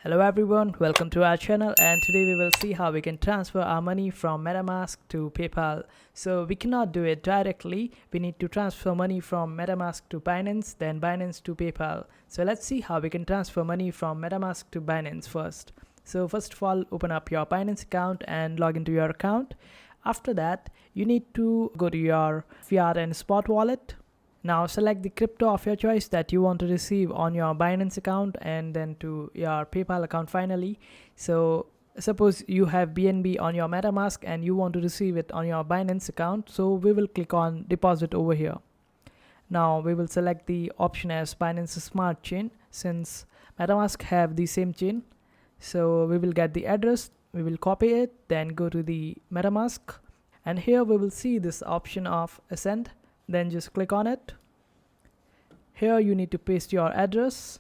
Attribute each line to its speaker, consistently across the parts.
Speaker 1: Hello everyone, welcome to our channel, and today we will see how we can transfer our money from MetaMask to PayPal. So we cannot do it directly. We need to transfer money from MetaMask to Binance, then Binance to PayPal. So let's see how we can transfer money from MetaMask to Binance first. So first of all, open up your Binance account and log into your account. After that, you need to go to your fiat and spot wallet. Now select the crypto of your choice that you want to receive on your Binance account and then to your PayPal account finally. So suppose you have BNB on your MetaMask and you want to receive it on your Binance account. So we will click on deposit over here. Now we will select the option as Binance Smart Chain since MetaMask have the same chain. So we will get the address, we will copy it, then go to the MetaMask, and here we will see this option of send. Then just click on it. Here you need to paste your address.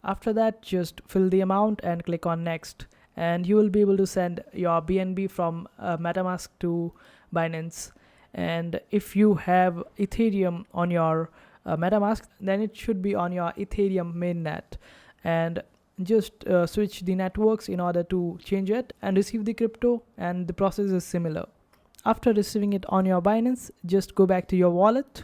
Speaker 1: After that, just fill the amount and click on next, and you will be able to send your BNB from MetaMask to Binance. And if you have Ethereum on your MetaMask, then it should be on your Ethereum mainnet, and just switch the networks in order to change it and receive the crypto, and the process is similar. After receiving it on your Binance, just go back to your wallet.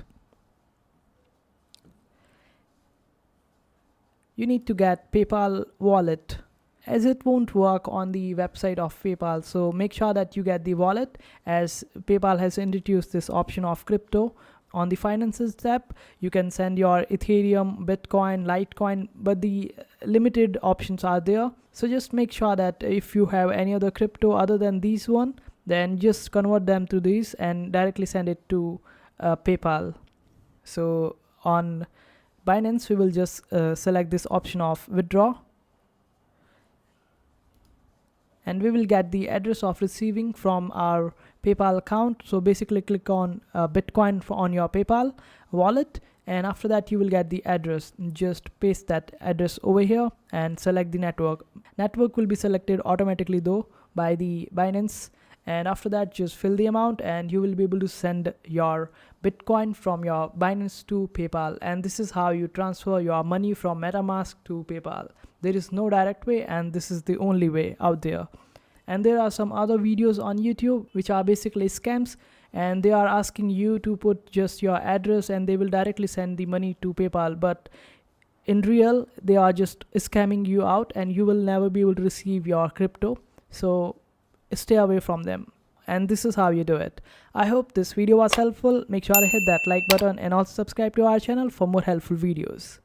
Speaker 1: You need to get PayPal wallet, as it won't work on the website of PayPal. So make sure that you get the wallet, as PayPal has introduced this option of crypto. On the finances tab, you can send your Ethereum, Bitcoin, Litecoin, but the limited options are there. So just make sure that if you have any other crypto other than these one, then just convert them to these and directly send it to PayPal. So on Binance, we will just select this option of withdraw, and we will get the address of receiving from our PayPal account. So basically click on Bitcoin on your PayPal wallet, and after that you will get the address. Just paste that address over here and select the network. Network will be selected automatically though by the Binance. And after that, just fill the amount and you will be able to send your Bitcoin from your Binance to PayPal. And this is how you transfer your money from MetaMask to PayPal. There is no direct way, and this is the only way out there. And there are some other videos on YouTube which are basically scams, and they are asking you to put just your address and they will directly send the money to PayPal. But in real, they are just scamming you out and you will never be able to receive your crypto. So stay away from them, and this is how you do it. I hope this video was helpful. Make sure to hit that like button and also subscribe to our channel for more helpful videos.